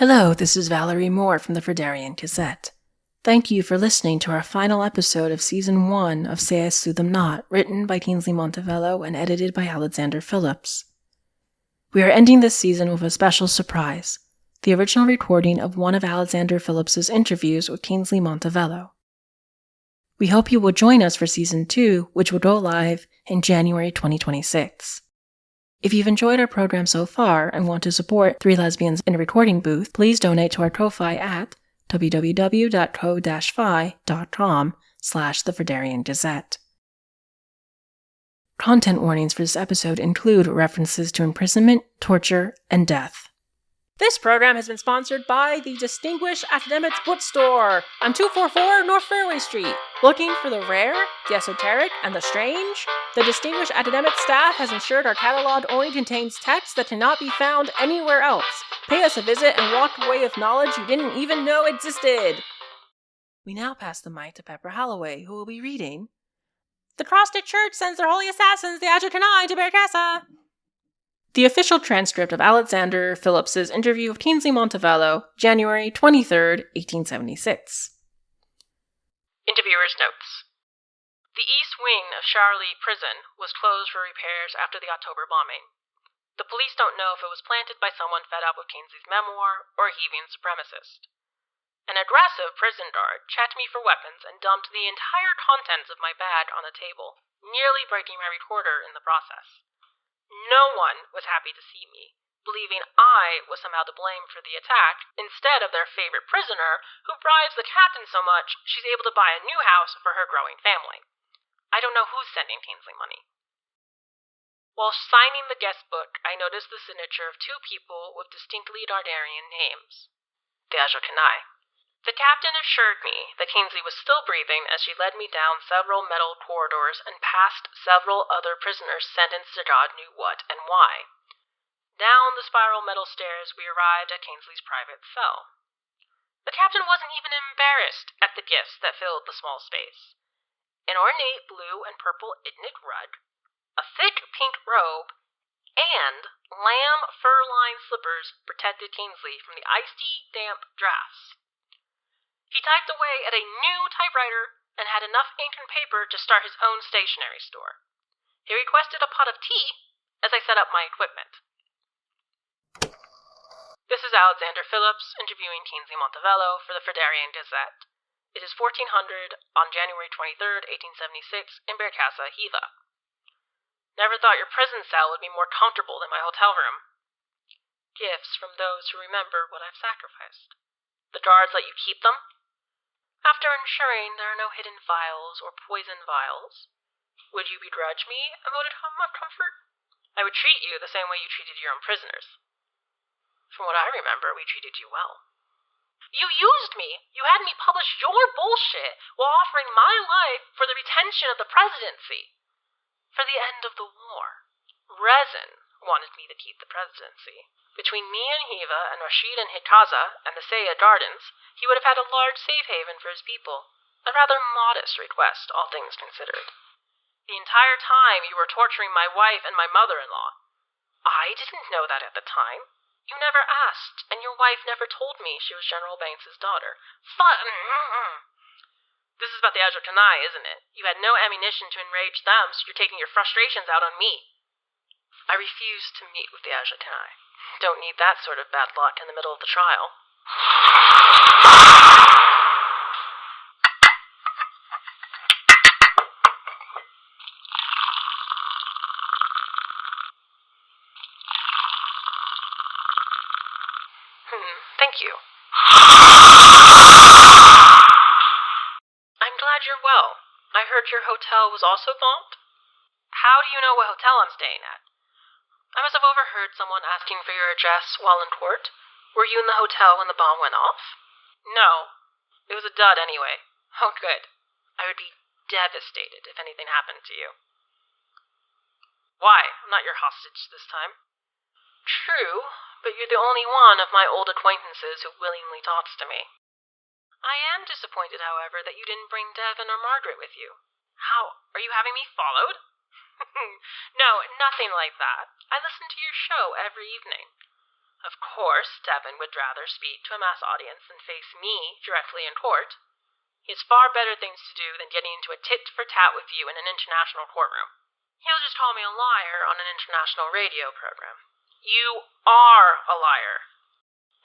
Hello, this is Valerie Moore from the Frederian Gazette. Thank you for listening to our final episode of Season 1 of Say I Slew Them Not, written by Kingsley Montivelo and edited by Alexander Phillips. We are ending this season with a special surprise, the original recording of one of Alexander Phillips's interviews with Kingsley Montivelo. We hope you will join us for Season 2, which will go live in January 2026. If you've enjoyed our program so far and want to support Three Lesbians in a Recording Booth, please donate to our Ko-Fi at www.ko-fi.com/The Frederian Gazette. Content warnings for this episode include references to imprisonment, torture, and death. This program has been sponsored by the Distinguished Academics Bookstore on 244 North Fairway Street. Looking for the rare, the esoteric, and the strange? The Distinguished Academics staff has ensured our catalog only contains texts that cannot be found anywhere else. Pay us a visit and walk away with knowledge you didn't even know existed. We now pass the mic to Pepper Holloway, who will be reading The Crossnic Church sends their holy assassins, the Ajokanyi, to Bearcaska. The official transcript of Alexander Phillips's interview with Kingsley Montivelo, January 23rd, 1876. Interviewer's notes. The east wing of Charlie Prison was closed for repairs after the October bombing. The police don't know if it was planted by someone fed up with Kingsley's memoir or a heaving supremacist. An aggressive prison guard checked me for weapons and dumped the entire contents of my bag on the table, nearly breaking my recorder in the process. No one was happy to see me, believing I was somehow to blame for the attack, instead of their favorite prisoner, who bribes the captain so much she's able to buy a new house for her growing family. I don't know who's sending Kingsley money. While signing the guest book, I noticed the signature of two people with distinctly Dardarian names. The Ajokanyi. The captain assured me that Kingsley was still breathing as she led me down several metal corridors and past several other prisoners sentenced to God knew what and why. Down the spiral metal stairs we arrived at Kingsley's private cell. The captain wasn't even embarrassed at the gifts that filled the small space. An ornate blue and purple Itnik rug, a thick pink robe, and lamb fur-lined slippers protected Kingsley from the icy, damp drafts. He typed away at a new typewriter and had enough ink and paper to start his own stationery store. He requested a pot of tea as I set up my equipment. This is Alexander Phillips interviewing Kingsley Montivelo for the Frederian Gazette. It is 1400 on January 23rd, 1876 in Bearcaska, Heva. Never thought your prison cell would be more comfortable than my hotel room. Gifts from those who remember what I've sacrificed. The guards let you keep them? After ensuring there are no hidden vials or poison vials, would you begrudge me a modicum of comfort? I would treat you the same way you treated your own prisoners. From what I remember, we treated you well. You used me! You had me publish your bullshit while offering my life for the retention of the presidency. For the end of the war. Rezin wanted me to keep the presidency. Between me and Heva and Rashid and Hikaza and the Saya Gardens, he would have had a large safe haven for his people. A rather modest request, all things considered. The entire time you were torturing my wife and my mother-in-law. I didn't know that at the time. You never asked, and your wife never told me she was General Banks's daughter. This is about the Ajokanyi, isn't it? You had no ammunition to enrage them, so you're taking your frustrations out on me. I refuse to meet with the Ajokanyi. Don't need that sort of bad luck in the middle of the trial. Thank you. I'm glad you're well. I heard your hotel was also bombed. How do you know what hotel I'm staying at? I must have overheard someone asking for your address while in court. Were you in the hotel when the bomb went off? No. It was a dud anyway. Oh, good. I would be devastated if anything happened to you. Why? I'm not your hostage this time. True, but you're the only one of my old acquaintances who willingly talks to me. I am disappointed, however, that you didn't bring Devin or Margaret with you. How? Are you having me followed? No, nothing like that. I listen to your show every evening. Of course, Devon would rather speak to a mass audience than face me directly in court. He has far better things to do than getting into a tit-for-tat with you in an international courtroom. He'll just call me a liar on an international radio program. You are a liar.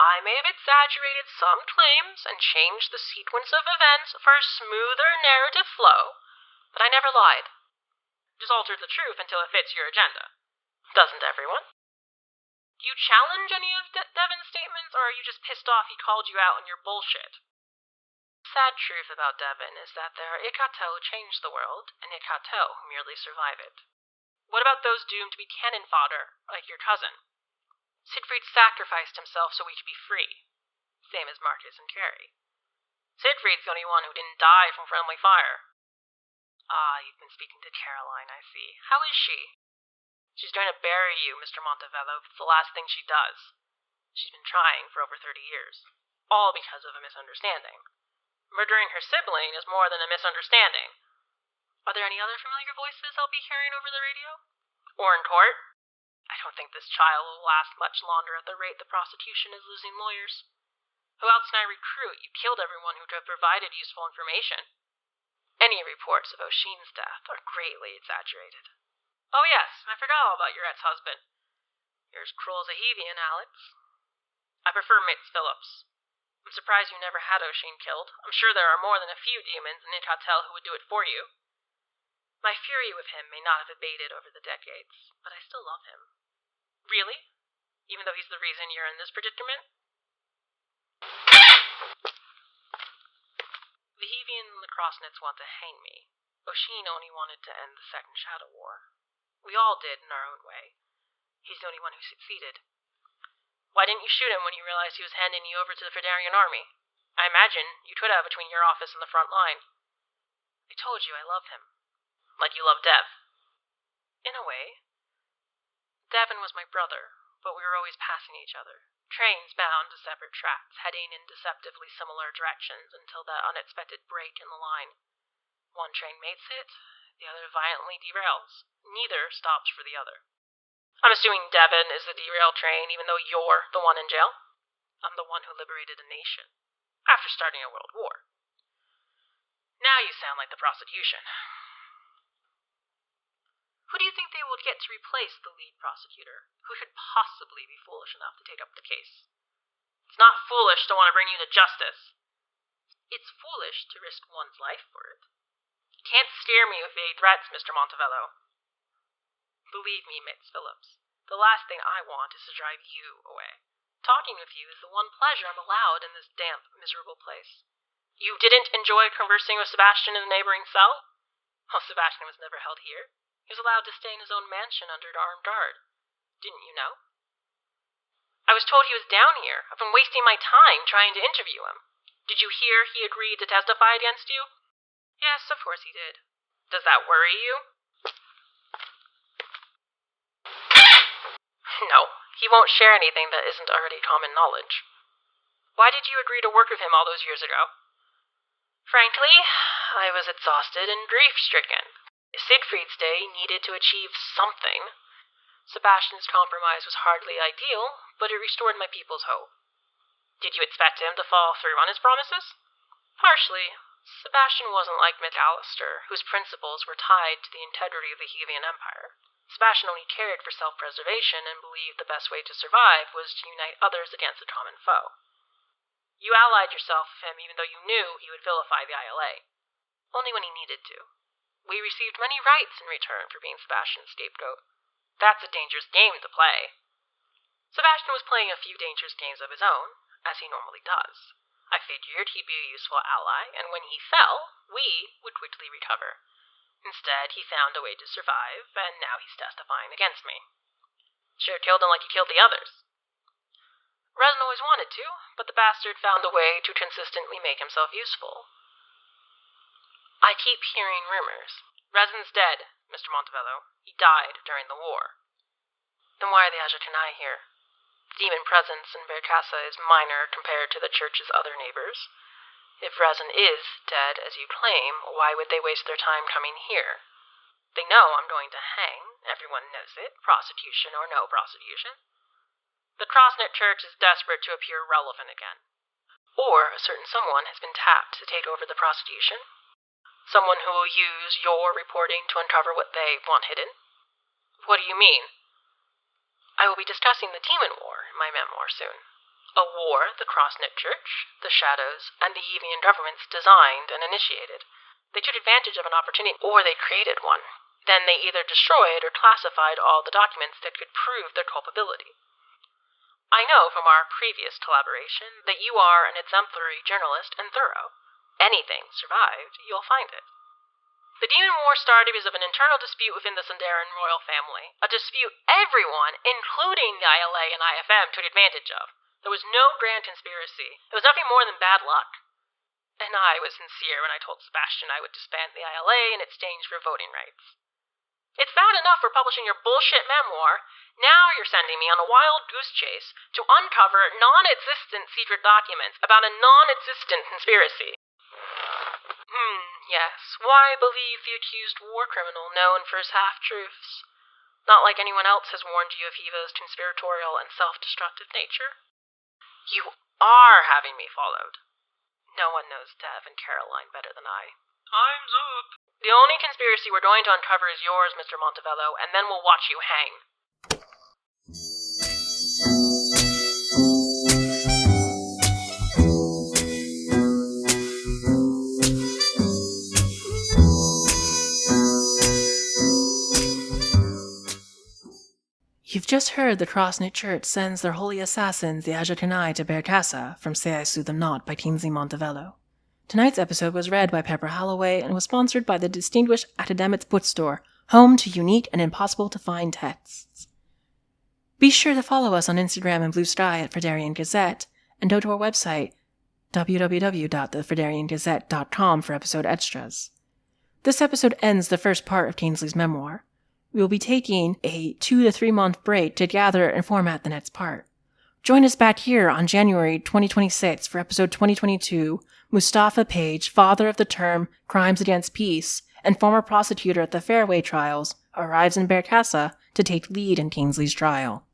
I may have exaggerated some claims and changed the sequence of events for a smoother narrative flow, but I never lied. Just altered the truth until it fits your agenda. Doesn't everyone? Do you challenge any of Devon's statements, or are you just pissed off he called you out on your bullshit? The sad truth about Devon is that there are Ilkhatal who change the world, and Ilkhatal who merely survive it. What about those doomed to be cannon fodder, like your cousin? Siegfried sacrificed himself so we could be free. Same as Marcus and Carrie. Siegfried's the only one who didn't die from friendly fire. Ah, you've been speaking to Caroline, I see. How is she? She's trying to bury you, Mr. Montivelo. It's the last thing she does. She's been trying for over 30 years. All because of a misunderstanding. Murdering her sibling is more than a misunderstanding. Are there any other familiar voices I'll be hearing over the radio? Or in court? I don't think this trial will last much longer at the rate the prosecution is losing lawyers. Who else can I recruit? You killed everyone who would have provided useful information. Any reports of O'Sheen's death are greatly exaggerated. Oh yes, I forgot all about your ex-husband. You're as cruel as a Hevian, Alex. I prefer Mitz Phillips. I'm surprised you never had O'Sheen killed. I'm sure there are more than a few demons in Ilkhatal who would do it for you. My fury with him may not have abated over the decades, but I still love him. Really? Even though he's the reason you're in this predicament? The Hevian and the Crossnits want to hang me. O'Sheen only wanted to end the Second Shadow War. We all did in our own way. He's the only one who succeeded. Why didn't you shoot him when you realized he was handing you over to the Fredarian army? I imagine you could have between your office and the front line. I told you I love him. Like you love Dev. In a way. Devon was my brother, but we were always passing each other. Trains bound to separate tracks, heading in deceptively similar directions until that unexpected break in the line. One train makes it, the other violently derails. Neither stops for the other. I'm assuming Devon is the derailed train, even though you're the one in jail? I'm the one who liberated a nation, after starting a world war. Now you sound like the prosecution. Who do you think they will get to replace the lead prosecutor? Who could possibly be foolish enough to take up the case? It's not foolish to want to bring you to justice. It's foolish to risk one's life for it. You can't scare me with vague threats, Mr. Montivelo. Believe me, Mitz Phillips, the last thing I want is to drive you away. Talking with you is the one pleasure I'm allowed in this damp, miserable place. You didn't enjoy conversing with Sebastian in the neighboring cell? Well, Sebastian was never held here. He was allowed to stay in his own mansion under armed guard. Didn't you know? I was told he was down here. I've been wasting my time trying to interview him. Did you hear he agreed to testify against you? Yes, of course he did. Does that worry you? No, he won't share anything that isn't already common knowledge. Why did you agree to work with him all those years ago? Frankly, I was exhausted and grief-stricken. Siegfried's day needed to achieve something. Sebastian's compromise was hardly ideal, but it restored my people's hope. Did you expect him to follow through on his promises? Partially. Sebastian wasn't like McAllister, whose principles were tied to the integrity of the Hevian Empire. Sebastian only cared for self-preservation and believed the best way to survive was to unite others against a common foe. You allied yourself with him even though you knew he would vilify the ILA. Only when he needed to. We received many rights in return for being Sebastian's scapegoat. That's a dangerous game to play. Sebastian was playing a few dangerous games of his own, as he normally does. I figured he'd be a useful ally, and when he fell, we would quickly recover. Instead, he found a way to survive, and now he's testifying against me. Should have killed him like he killed the others. Resin always wanted to, but the bastard found a way to consistently make himself useful. I keep hearing rumors. Resin's dead, Mr. Montivelo. He died during the war. Then why are the Ajokanyi here? Demon presence in Bearcaska is minor compared to the church's other neighbors. If Resin is dead, as you claim, why would they waste their time coming here? They know I'm going to hang. Everyone knows it, prosecution or no prosecution. The Crossnic Church is desperate to appear relevant again. Or a certain someone has been tapped to take over the prosecution. Someone who will use your reporting to uncover what they want hidden. What do you mean? I will be discussing the Demon War in my memoir soon. A war the Crossnic Church, the Shadows, and the Hevian governments designed and initiated. They took advantage of an opportunity, or they created one. Then they either destroyed or classified all the documents that could prove their culpability. I know from our previous collaboration that you are an exemplary journalist and thorough. Anything survived, you'll find it. The Demon War started because of an internal dispute within the Sundaran royal family, a dispute everyone, including the ILA and IFM, took advantage of. There was no grand conspiracy. It was nothing more than bad luck. And I was sincere when I told Sebastian I would disband the ILA in exchange for voting rights. It's bad enough for publishing your bullshit memoir. Now you're sending me on a wild goose chase to uncover non-existent secret documents about a non-existent conspiracy. Yes. Why believe the accused war criminal known for his half-truths? Not like anyone else has warned you of Heva's conspiratorial and self-destructive nature. You are having me followed. No one knows Dev and Caroline better than I. Time's up. The only conspiracy we're going to uncover is yours, Mr. Montivelo, and then we'll watch you hang. You've just heard the Crossnic Church sends their holy assassins, the Ajokanyi, to Bearcaska from Say I Slew Them Not by Kingsley Montivelo. Tonight's episode was read by Pepper Holloway and was sponsored by the distinguished Academics Bookstore, home to unique and impossible-to-find texts. Be sure to follow us on Instagram and Blue Sky at Frederian Gazette, and go to our website, www.thefrederiangazette.com, for episode extras. This episode ends the first part of Kingsley's memoir. We will be taking a 2 to 3 month break to gather and format the next part. Join us back here on January 2026 for episode 2022. Mustafa Page, father of the term Crimes Against Peace and former prosecutor at the Fairway trials, arrives in Bearcaska to take lead in Kingsley's trial.